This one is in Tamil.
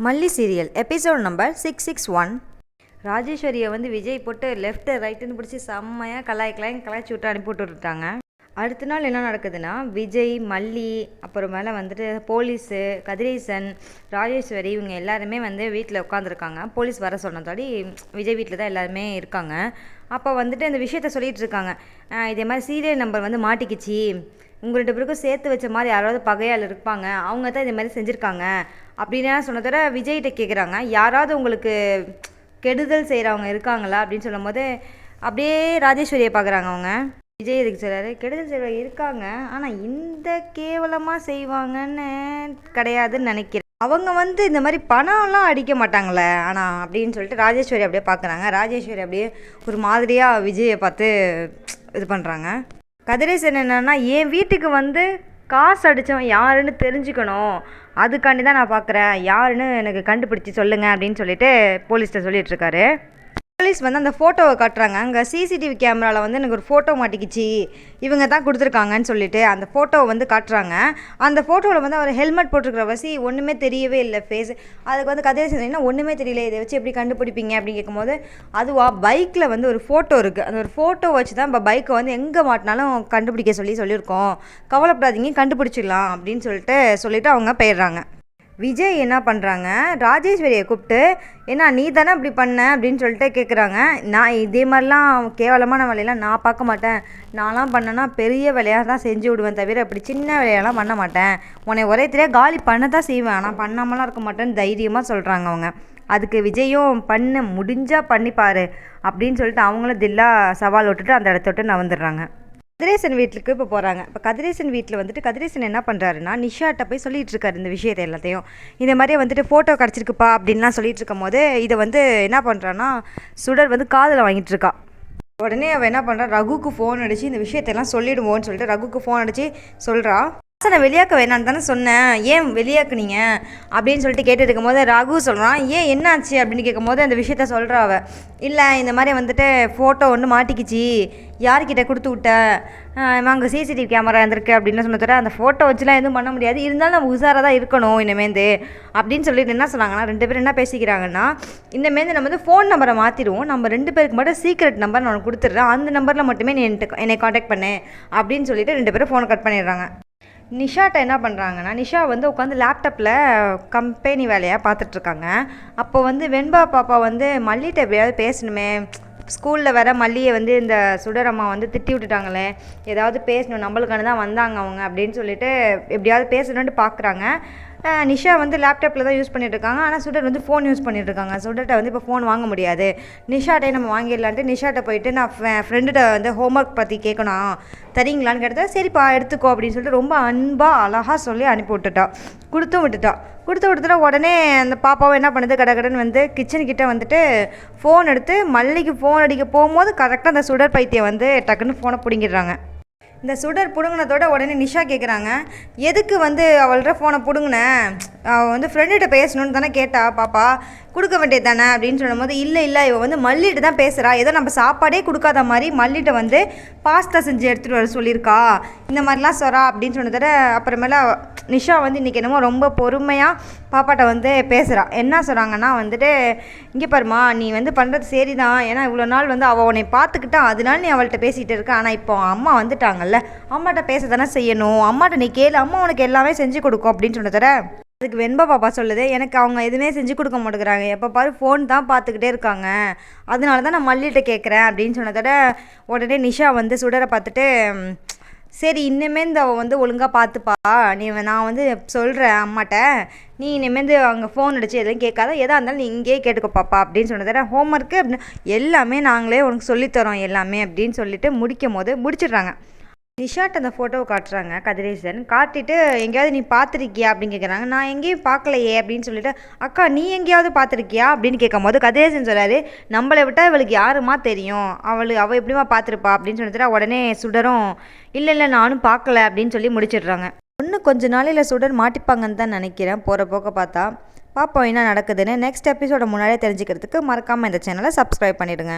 மல்லி சீரியல் எபிசோட் நம்பர் 661. ராஜேஸ்வரியை வந்து விஜய் போட்டு லெஃப்ட்டு ரைட்டுன்னு பிடிச்சி செம்மையாக கலாய்ச்சி விட்டு அனுப்பி விட்டுட்டாங்க. அடுத்த நாள் என்ன நடக்குதுன்னா, விஜய், மல்லி, அப்புறமேல வந்துட்டு போலீஸு, கதிரேசன், ராஜேஸ்வரி இவங்க எல்லாருமே வந்து வீட்டில் உட்காந்துருக்காங்க. போலீஸ் வர சொன்னதாடி விஜய் வீட்டில் தான் எல்லாருமே இருக்காங்க. அப்போ வந்துட்டு இந்த விஷயத்த சொல்லிகிட்டு இருக்காங்க. இதே மாதிரி சீரியல் நம்பர் வந்து மாட்டிக்கிச்சு, உங்கள் 2 பேருக்கும் சேர்த்து வச்ச மாதிரி யாராவது பகையால் இருப்பாங்க, அவங்க தான் இதே மாதிரி செஞ்சுருக்காங்க அப்படின்னு சொன்னதோட விஜய்கிட்ட கேட்குறாங்க, யாராவது உங்களுக்கு கெடுதல் செய்கிறவங்க இருக்காங்களா அப்படின்னு சொல்லும் போது அப்படியே ராஜேஸ்வரியை பார்க்குறாங்க. அவங்க விஜய் இதுக்கு சொல்கிறாரு, கெடுதல் செய்கிறவங்க இருக்காங்க, ஆனால் இந்த கேவலமாக செய்வாங்கன்னு கிடையாதுன்னு நினைக்கிறேன். அவங்க வந்து இந்த மாதிரி பணம்லாம் அடிக்க மாட்டாங்களே ஆனால் அப்படின்னு சொல்லிட்டு ராஜேஸ்வரி அப்படியே பார்க்குறாங்க. ராஜேஸ்வரி அப்படியே ஒரு மாதிரியாக விஜயை பார்த்து இது பண்ணுறாங்க. கதிரேசன் என்னன்னா, என் வீட்டுக்கு வந்து காசு அடித்தவன் யாருன்னு தெரிஞ்சுக்கணும், அதுக்காண்டி தான் நான் பார்க்குறேன், யாருன்னு எனக்கு கண்டுபிடிச்சி சொல்லுங்கள் அப்படின்னு சொல்லிட்டு போலீஸ்கிட்ட சொல்லிகிட்ருக்காரு. போலீஸ் வந்து அந்த ஃபோட்டோவை காட்டுறாங்க. அங்கே சிசிடிவி கேமராவில் வந்து எனக்கு ஒரு ஃபோட்டோ மாட்டிக்கிச்சு, இவங்க தான் கொடுத்துருக்காங்கன்னு சொல்லிட்டு அந்த ஃபோட்டோவை வந்து காட்டுறாங்க. அந்த ஃபோட்டோவில் வந்து அவர் ஹெல்மெட் போட்டிருக்கிற வசி ஒன்றுமே தெரியவே இல்லை ஃபேஸ். அதுக்கு வந்து கதிரேசன் ஒன்றுமே தெரியல, இதை வச்சு எப்படி கண்டுபிடிப்பீங்க அப்படின்னு கேட்கும்போது, அதுவாக பைக்கில் வந்து ஒரு ஃபோட்டோ இருக்குது, அந்த ஒரு ஃபோட்டோ வச்சு தான் இப்போ பைக்கை வந்து எங்கே மாட்டினாலும் கண்டுபிடிக்க சொல்லியிருக்கோம், கவலைப்படாதீங்க கண்டுபிடிச்சிடலாம் அப்படின்னு சொல்லிட்டு அவங்க போயிடுறாங்க. விஜய் என்ன பண்ணுறாங்க, ராஜேஸ்வரியை கூப்பிட்டு, ஏன்னா நீ தானே இப்படி பண்ண அப்படின்னு சொல்லிட்டு கேட்குறாங்க. நான் இதே மாதிரிலாம் கேவலமான வேலையெல்லாம் நான் பார்க்க மாட்டேன், நான்லாம் பண்ணேன்னா பெரிய வேலையாக தான் செஞ்சு விடுவேன், தவிர இப்படி சின்ன வேலையெல்லாம் பண்ண மாட்டேன், உன்னை ஒரே தெரியாது காலி பண்ண தான் செய்வேன், ஆனால் பண்ணாமலாம் இருக்க மாட்டேன்னு தைரியமாக சொல்கிறாங்க அவங்க. அதுக்கு விஜயும் பண்ண முடிஞ்சால் பண்ணிப்பார் அப்படின்னு சொல்லிட்டு அவங்களும் தில்லா சவால் விட்டுட்டு அந்த இடத்த விட்டு வந்துடுறாங்க. கதிரேசன் வீட்டுக்கு இப்போ போகிறாங்க. இப்போ கதிரேசன் வீட்டில் வந்துட்டு கதிரேசன் என்ன பண்ணுறாருன்னா, நிஷாட்ட போய் சொல்லிகிட்டு இருக்காரு இந்த விஷயத்தை எல்லாத்தையும். இந்த மாதிரியே வந்துட்டு ஃபோட்டோ கிடச்சிருக்குப்பா அப்படின்லாம் சொல்லிட்டு இருக்கும் போது இதை வந்து என்ன பண்ணுறான்னா, சுடர் வந்து காதில் வாங்கிட்டு இருக்கா. உடனே அவள் என்ன பண்ணுறா, ரகுக்கு ஃபோன் அடித்து இந்த விஷயத்தையெல்லாம் சொல்லிடுவோன்னு சொல்லிட்டு ரகுக்கு ஃபோன் அடித்து சொல்கிறா. நான் வெளியாக்க வேணான்னு தானே சொன்னேன், ஏன் வெளியாக்குனீங்க அப்படின்னு சொல்லிட்டு கேட்டு இருக்கும் போது ரகு சொல்கிறான், ஏன் என்னாச்சு அப்படின்னு கேட்கும் போது அந்த விஷயத்த சொல்கிறா. அவள் இல்லை இந்த மாதிரி வந்துட்டு ஃபோட்டோ ஒன்று மாட்டிக்கிச்சு, யார்கிட்ட கொடுத்து விட்ட, அங்கே சிசிடிவி கேமரா இருந்திருக்கு அப்படின்னு சொன்னதோட அந்த ஃபோட்டோ வச்சுலாம் எதுவும் பண்ண முடியாது, இருந்தாலும் நம்ம உஷாராக தான் இருக்கணும் இனிமேந்து அப்படின்னு சொல்லிட்டு என்ன சொன்னாங்கன்னா, 2 பேரும் என்ன பேசிக்கிறாங்கன்னா, இந்தமாரி நம்ம வந்து ஃபோன் நம்பரை மாற்றிடுவோம், நம்ம 2 பேருக்கு மட்டும் சீக்ரெட் நம்பர் நான் கொடுத்துட்றேன், அந்த நம்பரில் மட்டுமே நீ என்னை காண்டாக்ட் பண்ணு அப்படின்னு சொல்லிட்டு 2 பேரும் ஃபோனை கட் பண்ணிடுறாங்க. நிஷாட்ட என்ன பண்ணுறாங்கன்னா, நிஷா வந்து உட்காந்து லேப்டாப்பில் கம்பெனி வேலையாக பார்த்துட்ருக்காங்க. அப்போ வந்து வெண்பா பாப்பா வந்து மல்லிகிட்ட எப்படியாவது பேசணுமே, ஸ்கூலில் வர மல்லியை வந்து இந்த சுடரம்மா வந்து திட்டி விட்டுட்டாங்களே, ஏதாவது பேசணும், நம்மளுக்கான தான் வந்தாங்க அவங்க அப்படின்னு சொல்லிட்டு எப்படியாவது பேசணுன்ட்டு பார்க்குறாங்க. நிஷா வந்து லேப்டாப்பில் தான் யூஸ் பண்ணிகிட்ருக்காங்க, ஆனால் சுடர் வந்து ஃபோன் யூஸ் பண்ணிகிட்ருக்காங்க. சுடர்கிட்ட வந்து இப்போ ஃபோன் வாங்க முடியாது, நிஷாட்டே நம்ம வாங்கிடலான்ட்டு நிஷாட்ட போயிட்டு நான் ஃப்ரெண்டுகிட்ட வந்து ஹோம்ஒர்க் பற்றி கேட்கணும், தரீங்களான்னு கேட்டதா, சரிப்பா எடுத்துக்கோ அப்படின்னு சொல்லிட்டு ரொம்ப அன்பாக அழகாக சொல்லி அனுப்பி விட்டுட்டா. கொடுத்து விட்டுட்டா. உடனே அந்த பாப்பாவும் என்ன பண்ணுது, கடகடன்னு வந்து கிச்சன்கிட்ட வந்துட்டு ஃபோன் எடுத்து மல்லிக்கு ஃபோன் அடிக்க போகும்போது கரெக்டாக அந்த சுடர் பைத்தியம் வந்து டக்குன்னு ஃபோனை பிடுங்கிடுறாங்க. இந்த சுடர் பிடுங்கினதோட உடனே நிஷா கேட்குறாங்க, எதுக்கு வந்து அவள்கிட்ட ஃபோனை பிடுங்கினேன், அவள் வந்து ஃப்ரெண்டுகிட்ட பேசணுன்னு தானே கேட்டா பாப்பா, கொடுக்க வேண்டியது தானே அப்படின்னு சொல்லும்போது, இல்லை இவள் வந்து மல்லிகிட்ட தான் பேசுகிறா, ஏதோ நம்ம சாப்பாடே கொடுக்காத மாதிரி மல்லிகிட்ட வந்து பாஸ்தா செஞ்சு எடுத்துகிட்டு வர சொல்லியிருக்கா, இந்த மாதிரிலாம் சொல்கிறா அப்படின்னு சொன்னதோட அப்புறமேல நிஷா வந்து இன்றைக்கி என்னமோ ரொம்ப பொறுமையாக பாப்பாட்ட வந்து பேசுகிறா. என்ன சொல்கிறாங்கன்னா வந்துட்டு, இங்கே பாருமா, நீ வந்து பண்ணுறது சரி தான், ஏன்னா இவ்வளோ நாள் வந்து அவள் உன்னை பார்த்துக்கிட்டா, அதனால நீ அவள்கிட்ட பேசிகிட்டு இருக்க, ஆனால் இப்போ அம்மா வந்துட்டாங்கல்ல, அம்மாட்ட பேச தானே செய்யணும், அம்மாட்ட நீ கேளு, அம்மா உனக்கு எல்லாமே செஞ்சு கொடுக்கும் அப்படின்னு சொன்னதோட அதுக்கு வெண்பா பாப்பா சொல்லுது, எனக்கு அவங்க எதுவுமே செஞ்சு கொடுக்க மாட்டேங்கிறாங்க, எப்போ பாரு ஃபோன் தான் பார்த்துக்கிட்டே இருக்காங்க, அதனால தான் நான் மல்லிகிட்ட கேட்குறேன் அப்படின்னு சொன்னதோட உடனே நிஷா வந்து சுடரை பார்த்துட்டு, சரி இனிமேந்து அவள் வந்து ஒழுங்காக பார்த்துப்பா, நான் வந்து சொல்கிறேன் அம்மாட்ட, நீ இனிமேந்து அங்கே ஃபோன் அடித்து எதுவும் கேட்காத, எதாக இருந்தாலும் நீ இங்கேயே கேட்டுக்கோ பாப்பா அப்படின்னு சொன்னதோட ஹோம்ஒர்க்கு அப்படின்னு எல்லாமே நாங்களே உனக்கு சொல்லித்தரோம் எல்லாமே அப்படின்னு சொல்லிட்டு முடிச்சிடுறாங்க. நிஷாட் அந்த ஃபோட்டோவை காட்டுறாங்க. கதிரேசன் காட்டிட்டு, எங்கேயாவது நீ பார்த்துருக்கியா அப்படின்னு கேட்குறாங்க. நான் எங்கேயும் பார்க்கலையே அப்படின்னு சொல்லிட்டு, அக்கா நீ எங்கேயாவது பார்த்துருக்கியா அப்படின்னு கேட்கும் போது கதிரேசன் சொல்கிறாரு, நம்மளை விட்டால் இவளுக்கு யாருமா தெரியும், அவள் எப்படிமா பார்த்துருப்பா அப்படின்னு சொல்லிட்டு உடனே சுடரும், இல்லை நானும் பார்க்கல அப்படின்னு சொல்லி முடிச்சிடுறாங்க. இன்னும் கொஞ்ச நாளையில் சுடர் மாட்டிப்பாங்கன்னு தான் நினைக்கிறேன், போகிற போக்க பார்த்தா. பார்ப்போம் என்ன நடக்குதுன்னு. நெக்ஸ்ட் எபிசோட முன்னாடியே தெரிஞ்சுக்கிறதுக்கு மறக்காமல் இந்த சேனலை சப்ஸ்கிரைப் பண்ணிவிடுங்க.